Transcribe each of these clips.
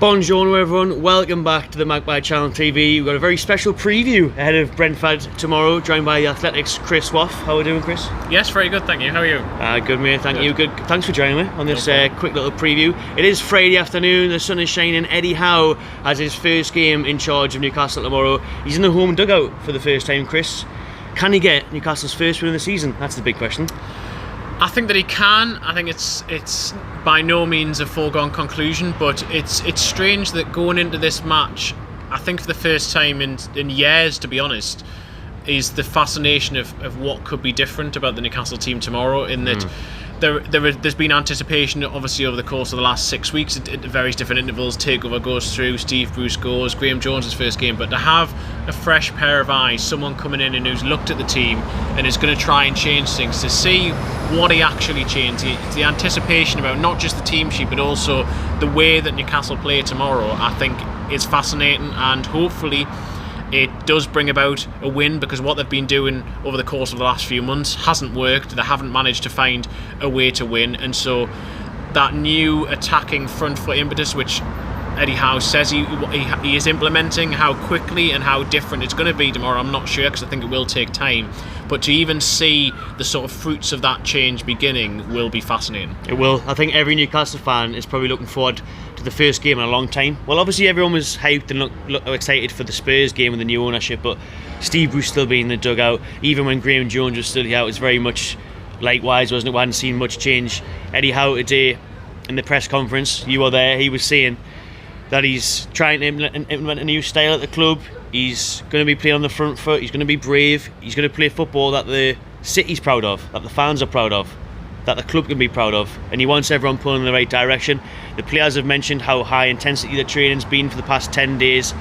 Bonjour everyone, welcome back to the Magpie Channel TV. We've got a very special preview ahead of Brentford tomorrow, joined by the Athletics' Chris Waugh. How are we doing, Chris? Yes, very good, thank you. How are you? Good mate, thank you. Good. Thanks for joining me on this quick little preview. It is Friday afternoon, the sun is shining. Eddie Howe has his first game in charge of Newcastle tomorrow. He's in the home dugout for the first time, Chris. Can he get Newcastle's first win of the season? That's the big question. I think that he can. I think it's by no means a foregone conclusion, but it's strange that going into this match, I think for the first time in years, to be honest, is the fascination of what could be different about the Newcastle team tomorrow, in that there's been anticipation obviously over the course of the last 6 weeks at various different intervals. Takeover goes through, Steve Bruce goes, Graham Jones' first game, but to have a fresh pair of eyes, someone coming in and who's looked at the team and is going to try and change things, to see what he actually changed, the anticipation about not just the team sheet but also the way that Newcastle play tomorrow, I think is fascinating, and hopefully it does bring about a win, because what they've been doing over the course of the last few months hasn't worked. They haven't managed to find a way to win, and so that new attacking front foot impetus, which Eddie Howe says he is implementing, how quickly and how different it's going to be tomorrow, I'm not sure, because I think it will take time. But to even see the sort of fruits of that change beginning will be fascinating. It will. I think every Newcastle fan is probably looking forward to the first game in a long time. Well, obviously everyone was hyped and look excited for the Spurs game with the new ownership, but Steve Bruce still being in the dugout, even when Graham Jones was still here, it was very much likewise, wasn't it? We hadn't seen much change. Eddie Howe today in the press conference, you were there, he was saying that he's trying to implement a new style at the club. He's going to be playing on the front foot, he's going to be brave, he's going to play football that the city's proud of, that the fans are proud of, that the club can be proud of, and he wants everyone pulling in the right direction. The players have mentioned how high intensity the training's been for the past 10 days.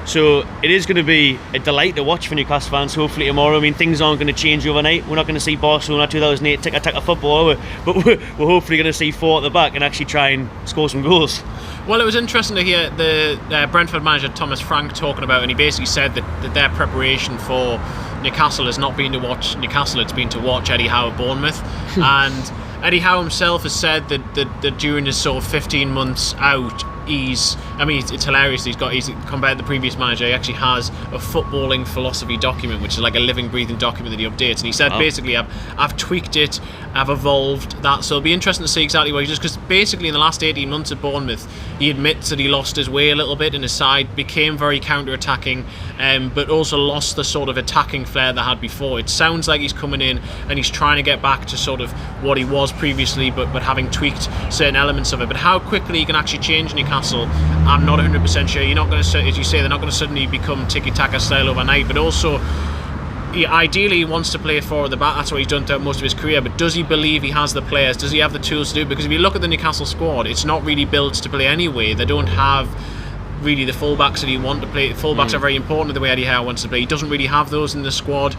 So it is going to be a delight to watch for Newcastle fans, hopefully tomorrow. I mean, things aren't going to change overnight. We're not going to see Barcelona 2008 tick-a-tack football, but we're hopefully going to see four at the back and actually try and score some goals. Well, it was interesting to hear the Brentford manager Thomas Frank talking about, and he basically said that their preparation for Newcastle has not been to watch Newcastle, it's been to watch Eddie Howe at Bournemouth. And Eddie Howe himself has said that during his sort of 15 months out, it's hilarious. He's compared to the previous manager, he actually has a footballing philosophy document, which is like a living, breathing document that he updates. And he said, basically, I've tweaked it, I've evolved that. So it'll be interesting to see exactly what he does, because basically in the last 18 months at Bournemouth, he admits that he lost his way a little bit, and his side became very counter-attacking, but also lost the sort of attacking flair they had before. It sounds like he's coming in and he's trying to get back to sort of what he was previously, but having tweaked certain elements of it. But how quickly he can actually change Newcastle, I'm not 100% sure. You're not going to, as you say, they're not going to suddenly become tiki-taka style overnight, but also ideally he wants to play four at the back. That's what he's done throughout most of his career, but does he believe he has the players, does he have the tools to do it? Because if you look at the Newcastle squad, it's not really built to play anyway. They don't have really the fullbacks that he want to play. Fullbacks are very important in the way Eddie Howe wants to play. He doesn't really have those in the squad.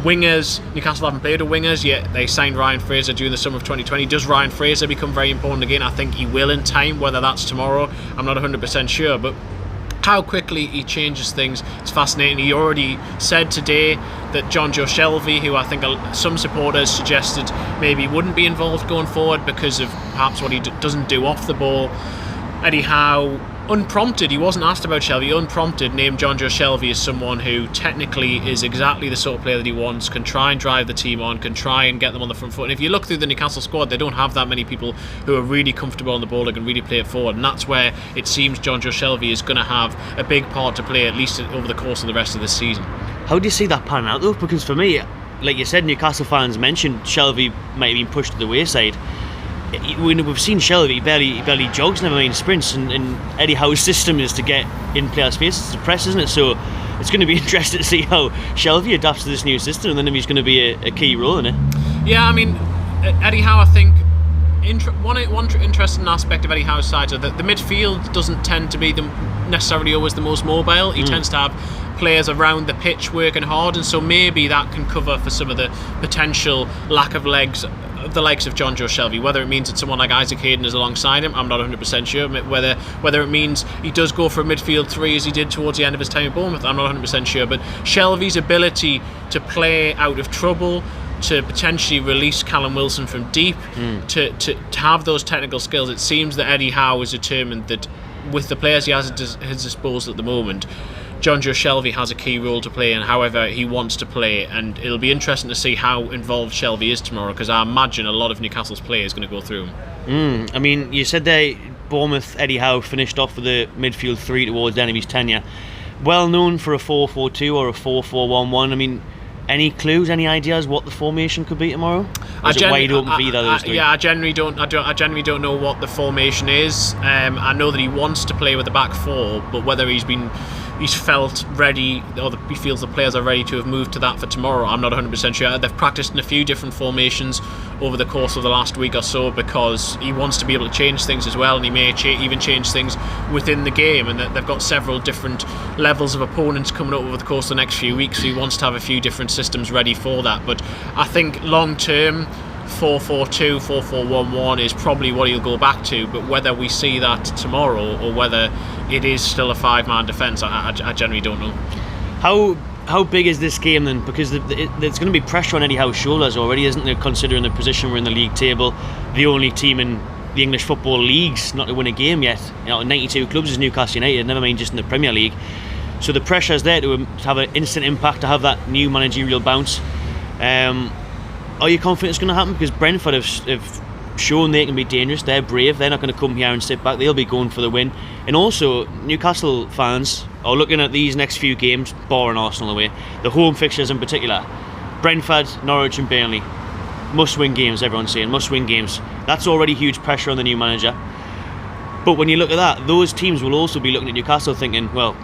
Wingers, Newcastle haven't played with wingers yet. They signed Ryan Fraser during the summer of 2020. Does Ryan Fraser become very important again? I think he will in time. Whether that's tomorrow, I'm not 100% sure, but how quickly he changes things, it's fascinating. He already said today that Jonjo Shelvey, who I think some supporters suggested maybe wouldn't be involved going forward because of perhaps what he doesn't do off the ball, Eddie Howe, unprompted, he wasn't asked about Shelvey, unprompted named Jonjo Shelvey as someone who technically is exactly the sort of player that he wants, can try and drive the team on, can try and get them on the front foot. And if you look through the Newcastle squad, they don't have that many people who are really comfortable on the ball and can really play it forward, and that's where it seems Jonjo Shelvey is going to have a big part to play, at least over the course of the rest of this season. How do you see that panning out though? Because for me, like you said, Newcastle fans mentioned Shelvey might have been pushed to the wayside. We've seen Shelvey, he barely jogs, never mind sprints, and Eddie Howe's system is to get in players' faces to press, isn't it? So it's going to be interesting to see how Shelvey adapts to this new system, and then if he's going to be a key role in it. Yeah, I mean, Eddie Howe, I think one interesting aspect of Eddie Howe's side is that the midfield doesn't tend to be necessarily always the most mobile. He tends to have players around the pitch working hard, and so maybe that can cover for some of the potential lack of legs of the likes of Jonjo Shelvey. Whether it means that someone like Isaac Hayden is alongside him, I'm not 100% sure. Whether it means he does go for a midfield three as he did towards the end of his time at Bournemouth, I'm not 100% sure. But Shelvey's ability to play out of trouble, to potentially release Callum Wilson from deep, to have those technical skills, it seems that Eddie Howe is determined that with the players he has at his disposal at the moment, John Joe Shelvey has a key role to play in however he wants to play, and it'll be interesting to see how involved Shelvey is tomorrow, because I imagine a lot of Newcastle's players are going to go through him. I mean, you said there Bournemouth, Eddie Howe finished off with the midfield three towards the end of his tenure. Well known for a 4-4-2 or a 4-4-1-1. I mean, any clues, any ideas what the formation could be tomorrow? Or is it wide open for either of those three? Yeah, I generally don't know what the formation is. I know that he wants to play with the back four, but whether he's felt ready, or he feels the players are ready to have moved to that for tomorrow, I'm not 100% sure. They've practiced in a few different formations over the course of the last week or so, because he wants to be able to change things as well, and he may even change things within the game, and they've got several different levels of opponents coming up over the course of the next few weeks, so he wants to have a few different systems ready for that. But I think long term, 4-4-2, 4-4-1-1 is probably what he'll go back to, but whether we see that tomorrow or whether it is still a five-man defence, I generally don't know. How big is this game then? Because there's going to be pressure on Eddie Howe's shoulders already, isn't there, considering the position we're in the league table, the only team in the English football leagues not to win a game yet. 92 clubs is Newcastle United, never mind just in the Premier League. So the pressure is there to have an instant impact, to have that new managerial bounce. Are you confident it's going to happen? Because Brentford have shown they can be dangerous. They're brave. They're not going to come here and sit back. They'll be going for the win. And also, Newcastle fans are looking at these next few games, barring Arsenal away, the home fixtures in particular. Brentford, Norwich and Burnley. Must-win games, everyone's saying. Must-win games. That's already huge pressure on the new manager. But when you look at that, those teams will also be looking at Newcastle thinking, well,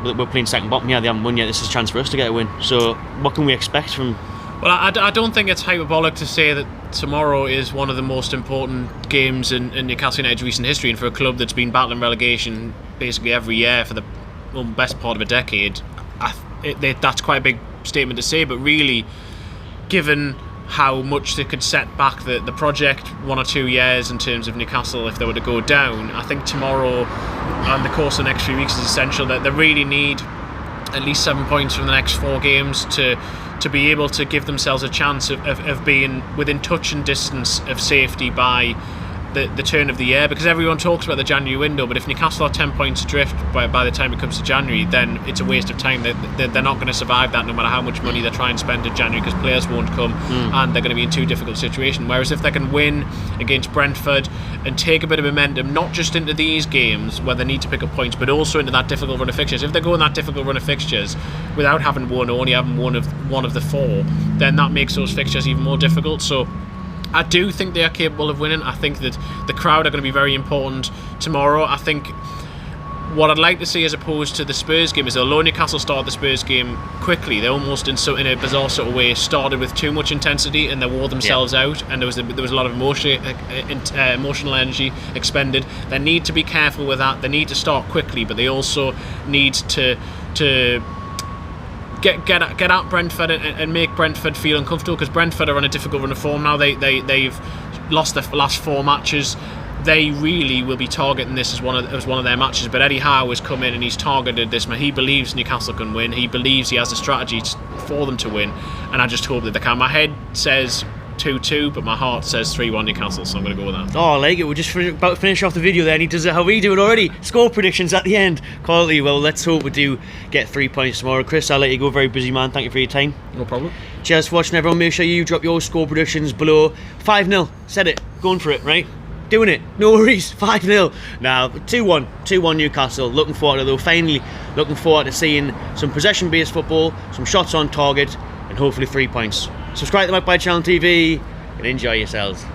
we're playing second bottom here. They haven't won yet. This is a chance for us to get a win. So what can we expect from... Well, I don't think it's hyperbolic to say that tomorrow is one of the most important games in Newcastle United's recent history, and for a club that's been battling relegation basically every year for the best part of a decade, that's quite a big statement to say. But really, given how much they could set back the project 1 or 2 years in terms of Newcastle if they were to go down, I think tomorrow and the course of the next few weeks is essential. That they really need at least 7 points from the next 4 games to be able to give themselves a chance of being within touch and distance of safety by the turn of the year, because everyone talks about the January window, but if Newcastle are 10 points adrift by the time it comes to January, then it's a waste of time. They're not going to survive that, no matter how much money they try and spend in January, because players won't come and they're going to be in too difficult a situation. Whereas if they can win against Brentford and take a bit of momentum, not just into these games where they need to pick up points, but also into that difficult run of fixtures. If they go in that difficult run of fixtures without having won, or only having one of the 4, then that makes those fixtures even more difficult. So I do think they are capable of winning. I think that the crowd are going to be very important tomorrow. I think what I'd like to see, as opposed to the Spurs game, is although Newcastle started the Spurs game quickly, they almost in a bizarre sort of way started with too much intensity and they wore themselves out, and there was a lot of emotional energy expended. They need to be careful with that. They need to start quickly, but they also need to get at Brentford and make Brentford feel uncomfortable, because Brentford are on a difficult run of form now. They've lost their last 4 matches. They really will be targeting this as one of their matches. But Eddie Howe has come in and he's targeted this. He believes Newcastle can win. He believes he has a strategy for them to win, and I just hope that they can. My head says 2-2, but my heart says 3-1 Newcastle, so I'm going to go with that. Oh, I like it. We're just about to finish off the video there, and he does it how we do it already. Score predictions at the end. Quality. Well, let's hope we do get 3 points tomorrow. Chris, I'll let you go. Very busy man. Thank you for your time. No problem. Cheers for watching, everyone. Make sure you drop your score predictions below. 5-0. Said it. Going for it, right? Doing it. No worries. 5-0. Now, 2-1. 2-1 Newcastle. Looking forward to it, though. Finally, looking forward to seeing some possession-based football, some shots on target, and hopefully 3 points. Subscribe to the Magpie Channel TV and enjoy yourselves.